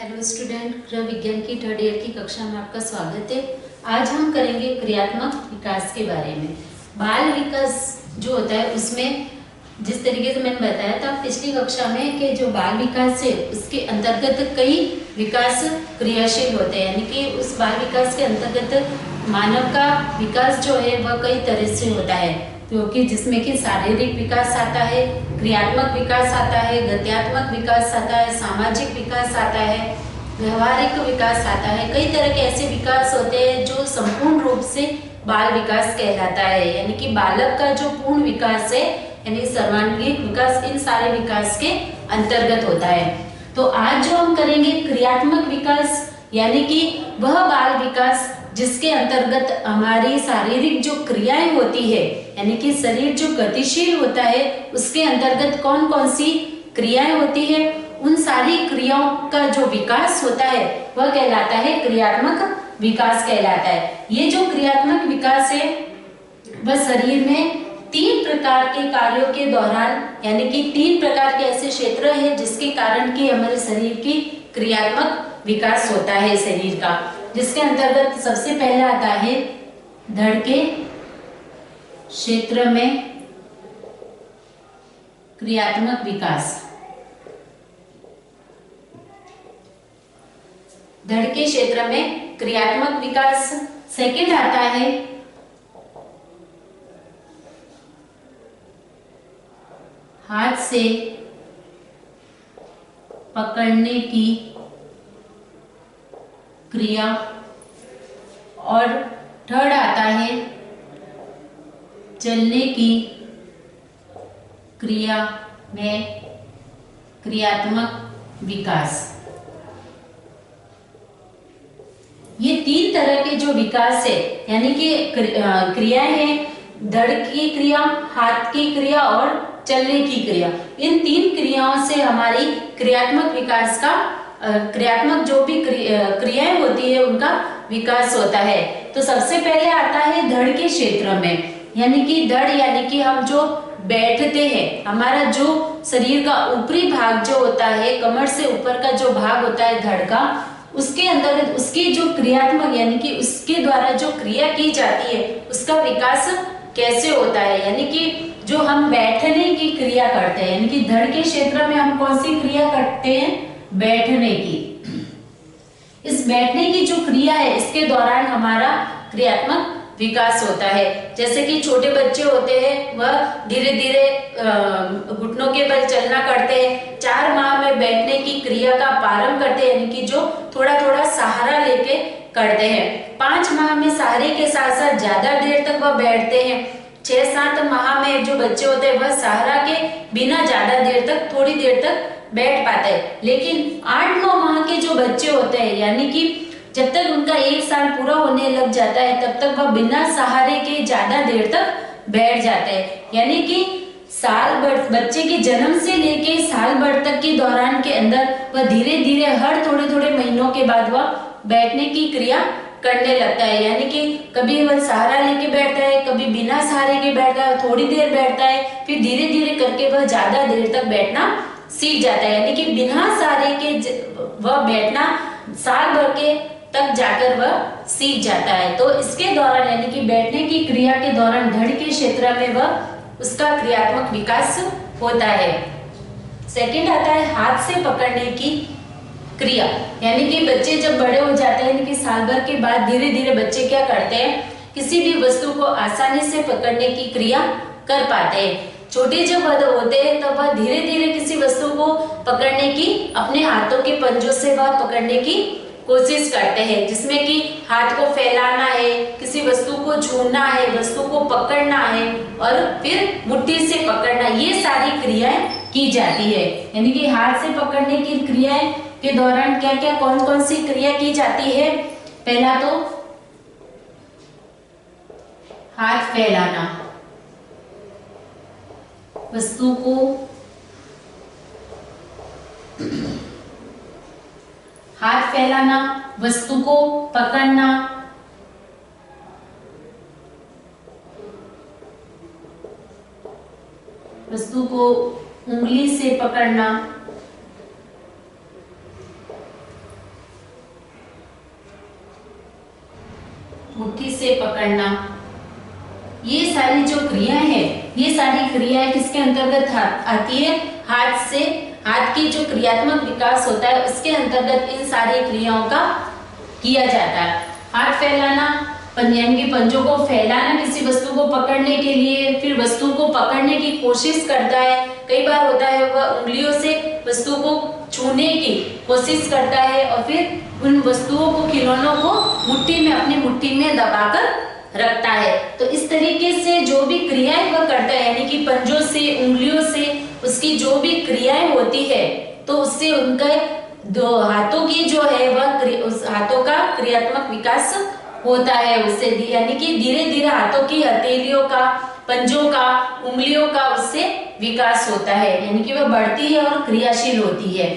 Hello student, गृह विज्ञान की थर्ड ईयर की कक्षा में आपका स्वागत है। आज हम करेंगे क्रियात्मक विकास के बारे में। बाल विकास जो होता है उसमें जिस तरीके से मैंने बताया था पिछली कक्षा में कि जो बाल विकास है उसके अंतर्गत कई विकास क्रियाशील होते हैं, यानी कि उस बाल विकास के अंतर्गत मानव का विकास जो है वह कई तरह से होता है, क्योंकि जिसमें कि शारीरिक विकास आता है, क्रियात्मक विकास आता है, गत्यात्मक विकास आता है, सामाजिक विकास आता है, व्यवहारिक विकास आता है। कई तरह के ऐसे विकास होते हैं जो संपूर्ण रूप से बाल विकास कहलाता है, यानी कि बालक का जो पूर्ण विकास है यानी सर्वांगीण विकास इन सारे विकास के अंतर्गत होता है। तो आज जो हम करेंगे क्रियात्मक विकास, यानी कि वह बाल विकास जिसके अंतर्गत हमारी शारीरिक जो क्रियाएं होती है, यानी कि शरीर जो गतिशील होता है उसके अंतर्गत कौन कौन सी क्रियाएं होती है, उन सारी क्रियाओं का जो विकास होता है वह कहलाता है क्रियात्मक विकास कहलाता है। ये जो क्रियात्मक विकास है वह शरीर में 3 प्रकार के कार्यों के दौरान, यानी कि 3 प्रकार के ऐसे क्षेत्र है जिसके कारण कि हमारे शरीर की क्रियात्मक विकास होता है शरीर का, जिसके अंतर्गत सबसे पहले आता है धड़ के क्षेत्र में क्रियात्मक विकास। धड़ के क्षेत्र में क्रियात्मक विकास। सेकंड आता है हाथ से पकड़ने की क्रिया, और थर्ड आता है चलने की क्रिया में क्रियात्मक विकास। ये 3 तरह के जो विकास है, यानी कि क्रियाएं हैं, धड़ की क्रिया, हाथ की क्रिया और चलने की क्रिया। इन 3 क्रियाओं से हमारी क्रियात्मक विकास का क्रियात्मक जो भी क्रियाएं होती है उनका विकास होता है। तो सबसे पहले आता है धड़ के क्षेत्र में, यानी कि धड़ यानी कि हम जो बैठते हैं, हमारा जो शरीर का ऊपरी भाग जो होता है, कमर से ऊपर का जो भाग होता है धड़ का, उसके अंदर उसकी जो क्रियात्मक यानी कि उसके द्वारा जो क्रिया की जाती है उसका विकास कैसे होता है, यानी कि जो हम बैठने की क्रिया करते हैं, यानी कि धड़ के क्षेत्र में हम कौन सी क्रिया करते हैं, बैठने की। इस बैठने की जो क्रिया है इसके दौरान हमारा क्रियात्मक विकास होता है। जैसे कि छोटे बच्चे होते हैं वह धीरे धीरे घुटनों के बल चलना करते हैं, 4 माह में बैठने की क्रिया का प्रारंभ करते हैं, यानी कि जो थोड़ा थोड़ा सहारा लेके करते हैं। 5 माह में सहारे के साथ साथ ज्यादा देर तक वह बैठते हैं। 6-7 माह में जो बच्चे होते हैं वह सहारा के बिना ज्यादा देर तक, थोड़ी देर तक बैठ पाते हैं। लेकिन 8-9 माह के जो बच्चे होते हैं, यानी कि जब तक उनका 1 साल पूरा होने लग जाता है तब तक वह बिना सहारे के ज्यादा देर तक बैठ जाते हैं। यानी कि साल भर, बच्चे के जन्म से लेके साल भर तक के दौरान के अंदर वह धीरे धीरे हर थोड़े थोड़े महीनों के बाद वह बैठने की क्रिया करने लगता है। यानी कि कभी वह सहारा लेके बैठता है, कभी बिना सहारे के बैठता है, थोड़ी देर बैठता है, फिर धीरे धीरे करके वह ज्यादा देर तक बैठना सीख जाता है। यानी कि बिना सहारे के वह बैठना साल भर के तक जाकर वह सीख जाता है। तो इसके दौरान यानी कि बैठने की क्रिया के दौरान धड़ के क्षेत्र में वह उसका क्रियात्मक विकास होता है। सेकंड आता है हाथ से पकड़ने की क्रिया, यानी कि बच्चे जब बड़े हो जाते हैं, यानी कि साल भर के बाद धीरे धीरे बच्चे क्या करते हैं, किसी भी वस्तु को आसानी से पकड़ने की क्रिया कर पाते हैं। छोटे जब होते हैं तब वह धीरे धीरे किसी वस्तु को पकड़ने की, अपने हाथों के पंजों से वह पकड़ने की कोशिश करते हैं, जिसमें कि हाथ को फैलाना है, किसी वस्तु को छूना है, वस्तु को पकड़ना है और फिर मुट्ठी से पकड़ना, ये सारी क्रियाएं की जाती है। यानी कि हाथ से पकड़ने की क्रियाएं के दौरान क्या क्या कौन कौन सी क्रिया की जाती है। पहला तो हाथ फैलाना, वस्तु को हाथ फैलाना, वस्तु को पकड़ना, वस्तु को उंगली से पकड़ना, मुट्ठी से पकड़ना, ये सारी जो क्रियाएं हैं, ये सारी क्रियाएं किसके अंतर्गत आती है? हाथ से, हाथ की जो क्रियात्मक विकास होता है उसके अंतर्गत इन सारी क्रियाओं का किया जाता है। हाथ फैलाना, यानी कि पंजों को फैलाना किसी वस्तु को पकड़ने के लिए, फिर वस्तु को पकड़ने की कोशिश करता है। कई बार होता है वह उंगलियों से वस्तु को छूने की कोशिश करता है और फिर उन वस्तुओं को, खिलौनों को मुट्ठी में, अपनी मुट्ठी में दबाकर रखता है। तो इस तरीके से जो भी क्रियाएं वह करता है, यानी कि पंजों से, उंगलियों से उसकी जो भी क्रियाएं होती है, तो उससे उनके दो हाथों की जो है वह, उस हाथों का क्रियात्मक विकास होता है उससे, यानी कि धीरे धीरे हाथों की हथेलियों का, पंजों का, उंगलियों का उससे विकास होता है, यानी कि वह बढ़ती है और क्रियाशील होती है।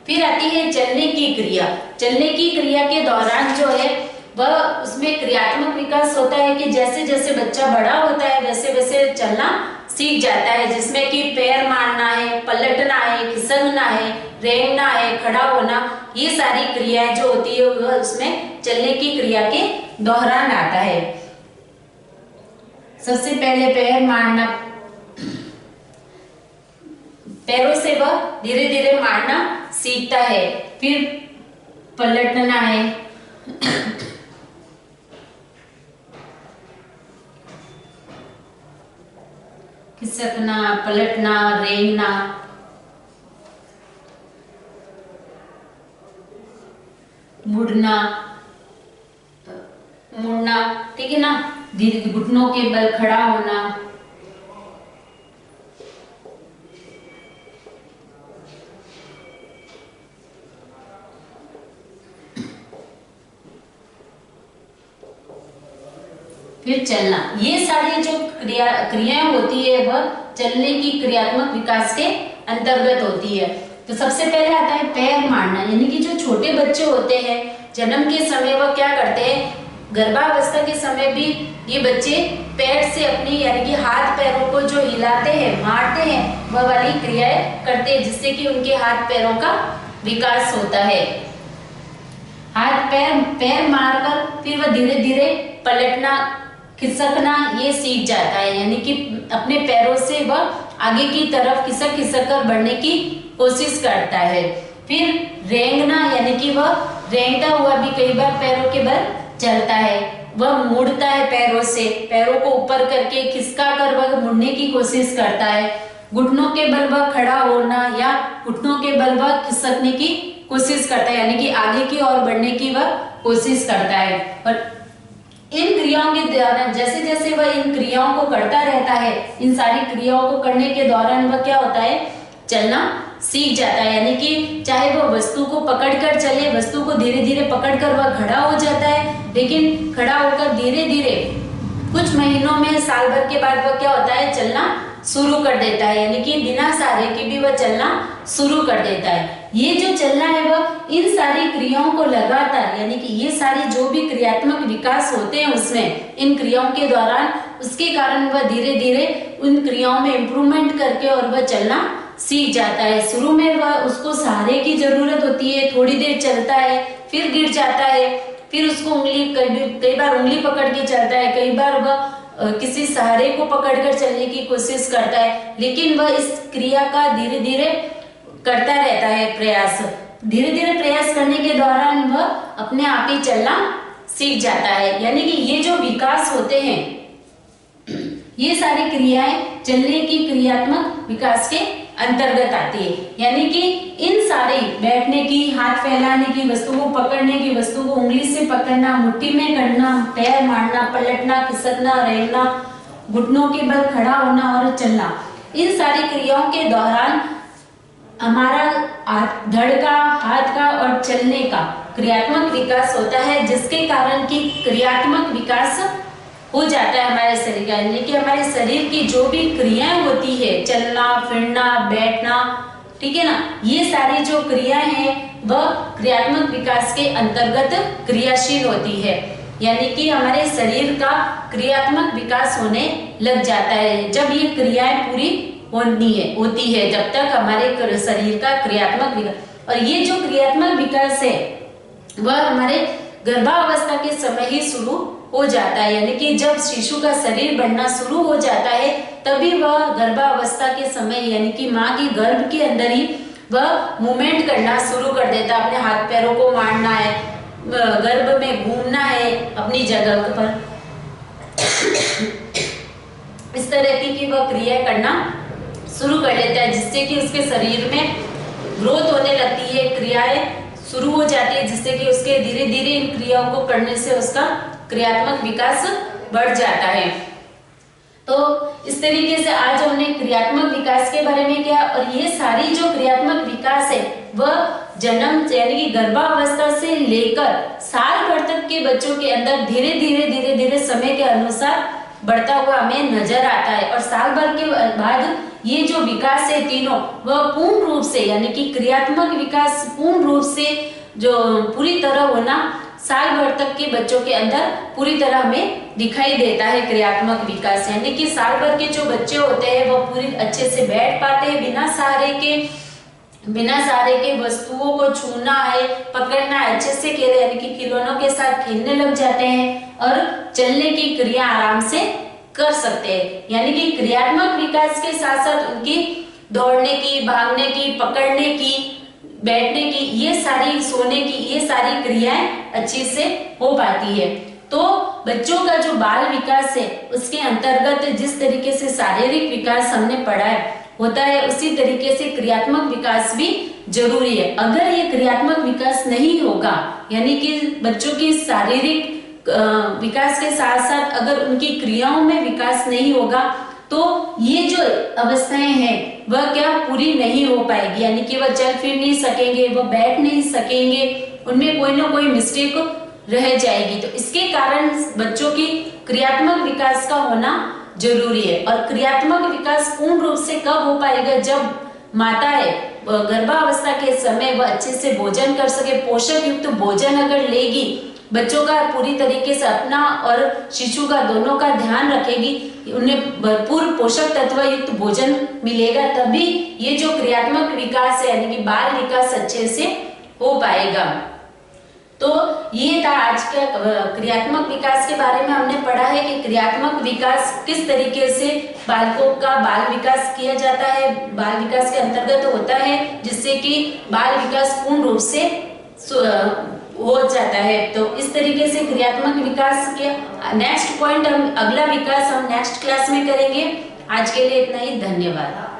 फिर आती है चलने की क्रिया। चलने की क्रिया के दौरान जो है वह, उसमें क्रियात्मक विकास होता है कि जैसे जैसे बच्चा बड़ा होता है वैसे वैसे चलना सीख जाता है, जिसमें कि पैर मारना है, पलटना है, खिसकना है, रेंगना है, खड़ा होना, ये सारी क्रियाएं जो होती है वह उसमें चलने की क्रिया के दौरान आता है। सबसे पहले पैर मारना, पैरों से वह धीरे धीरे मारना सीखता है। फिर पलटना है, खिसकना, पलटना, रेंगना, मुड़ना, मुड़ना, ठीक है ना, धीरे घुटनों के बल खड़ा होना, फिर चलना। ये सारी जो क्रियाएं होती है वह चलने की क्रियात्मक विकास के अंतर्गत होती है। तो सबसे पहले आता है पैर मारना, यानी कि जो छोटे बच्चे होते हैं जन्म के समय वह क्या करते हैं, गर्भावस्था के समय भी ये बच्चे पैर से अपनी, यानी कि हाथ पैरों को जो हिलाते हैं, मारते हैं, वह वाली क्रियाएं करते हैं, जिससे कि उनके हाथ पैरों का विकास होता है। हाथ पैर मारकर फिर वह धीरे धीरे पलटना, खिसकना ये सीख जाता है, यानी कि अपने पैरों से वह आगे की तरफ खिसक खिसक कर बढ़ने की कोशिश करता है। फिर रेंगना, यानी कि वह रेंगता हुआ भी कई बार पैरों के बल चलता है, वह मुड़ता है पैरों से, पैरों को ऊपर करके खिसका कर वह मुड़ने की कोशिश करता है। घुटनों के बल वह खड़ा होना या घुटनों के बल वह खिसकने की कोशिश करता है, यानी कि आगे की ओर बढ़ने की वह कोशिश करता है। और इन क्रियाओं के दौरान, जैसे जैसे वह इन क्रियाओं को करता रहता है, इन सारी क्रियाओं को करने के दौरान वह क्या होता है, चलना सीख जाता है, यानी कि चाहे वह वस्तु को पकड़कर चले, वस्तु को धीरे धीरे पकड़कर वह खड़ा हो जाता है, लेकिन खड़ा होकर धीरे धीरे कुछ महीनों में, साल भर के बाद वह क्या होता है, चलना शुरू कर देता है, यानी कि बिना सहारे के भी वह चलना शुरू कर देता है। ये जो चलना है वह इन सारी क्रियाओं को लगातार, यानी कि ये सारी जो भी क्रियात्मक विकास होते हैं उसमें, इन क्रियाओं के दौरान, उसके कारण वह धीरे धीरे उन क्रियाओं में इम्प्रूवमेंट करके और वह चलना सीख जाता है। शुरू में वह, उसको सहारे की जरूरत होती है, थोड़ी देर चलता है, फिर गिर जाता है, फिर उसको उंगली, कई बार उंगली पकड़ के चलता है, कई बार वह किसी सहारे को पकड़कर चलने की कोशिश करता है, लेकिन वह इस क्रिया का धीरे धीरे करता रहता है प्रयास। धीरे धीरे प्रयास करने के दौरान वह अपने आप ही चलना सीख जाता है, यानी कि ये जो विकास होते हैं, ये सारी क्रियाएं चलने की क्रियात्मक विकास के अंतर्गत आती है, यानी कि इन सारी, बैठने की, हाथ फैलाने की, वस्तु को पकड़ने की, वस्तु को उंगली से पकड़ना, मुट्ठी में करना, पैर मारना, पलटना, खिसकना, रेंगना, घुटनों के बल खड़ा होना और चलना, इन सारी क्रियाओं के दौरान हमारा धड़ का, हाथ का और चलने का क्रियात्मक विकास होता है, जिसके कारण की क्रियात्मक विकास हो जाता है हमारे शरीर का, यानी कि हमारे शरीर की जो भी क्रियाएं होती है, चलना, फिरना, बैठना, ठीक है ना, ये सारी जो क्रियाएं हैं वह क्रियात्मक विकास के अंतर्गत क्रियाशील होती है, यानी कि हमारे शरीर का क्रियात्मक विकास होने लग जाता है जब ये क्रियाएं पूरी होती है, जब तक हमारे शरीर का क्रियात्मक विकास। और ये जो क्रियात्मक विकास है वह हमारे गर्भावस्था के समय ही शुरू हो जाता है, यानी कि जब शिशु का शरीर बढ़ना शुरू हो जाता है तभी वह गर्भावस्था के समय यानी कि माँ की गर्भ के अंदर ही वह मूवमेंट करना शुरू कर देता है। अपने हाथ पैरों को मारना है, गर्भ में घूमना है अपनी जगह पर, इस तरह की वह क्रिया करना शुरू कर लेता है, जिससे कि उसके शरीर में ग्रोथ होने लगती है, क्रियाएं शुरू हो जाती है, जिससे कि उसके धीरे धीरे इन क्रियाओं को करने से उसका क्रियात्मक विकास बढ़ जाता है। तो इस तरीके से आज हमने क्रियात्मक विकास के बारे में किया, और ये सारी जो क्रियात्मक विकास है वह जन्म यानी कि गर्भावस्था से लेकर साल भर तक के बच्चों के अंदर धीरे धीरे समय के अनुसार बढ़ता हुआ हमें नजर आता है। और साल भर के बाद ये जो विकास है तीनों वह पूर्ण रूप से यानी कि क्रियात्मक विकास पूर्ण रूप से जो पूरी तरह होना साल भर तक के बच्चों के अंदर पूरी तरह हमें दिखाई देता है। क्रियात्मक विकास यानी कि साल भर के जो बच्चे होते हैं वह पूरी अच्छे से बैठ पाते हैं, बिना सहारे के वस्तुओं को छूना है, पकड़ना है, अच्छे से खेले यानी कि खिलौनों के साथ खेलने लग जाते हैं और चलने की क्रिया आराम से कर सकते हैं। यानी कि क्रियात्मक विकास के साथ साथ उनकी दौड़ने की, भागने की, पकड़ने की, बैठने की, ये सारी सोने की, ये सारी क्रियाएं अच्छे से हो पाती है। तो बच्चों का जो बाल विकास है उसके अंतर्गत जिस तरीके से शारीरिक विकास हमने पढ़ा है होता है, उसी तरीके से क्रियात्मक विकास भी जरूरी है। अगर ये क्रियात्मक विकास नहीं होगा यानी कि बच्चों की शारीरिक विकास के साथ साथ अगर उनकी क्रियाओं में विकास नहीं होगा तो ये जो अवस्थाएं हैं वह क्या पूरी नहीं हो पाएगी, यानी कि वह चल फिर नहीं सकेंगे, वह बैठ नहीं सकेंगे, उनमें कोई ना कोई मिस्टेक रह जाएगी। तो इसके कारण बच्चों की क्रियात्मक विकास का होना जरूरी है। और क्रियात्मक विकास पूर्ण रूप से कब हो पाएगा, जब माता है गर्भावस्था के समय वह अच्छे से भोजन कर सके, पोषक युक्त भोजन अगर लेगी, बच्चों का पूरी तरीके से अपना और शिशु का दोनों का ध्यान रखेगी, उन्हें भरपूर पोषक तत्व युक्त भोजन मिलेगा, तभी ये जो क्रियात्मक विकास है यानी कि बाल विकास अच्छे से हो पाएगा। तो ये था आज के क्रियात्मक विकास के बारे में हमने पढ़ा है कि क्रियात्मक विकास किस तरीके से बालकों का बाल विकास किया जाता है, बाल विकास के अंतर्गत होता है, जिससे कि बाल विकास पूर्ण रूप से हो जाता है। तो इस तरीके से क्रियात्मक विकास के नेक्स्ट पॉइंट हम अगला विकास हम नेक्स्ट क्लास में करेंगे। आज के लिए इतना ही, धन्यवाद।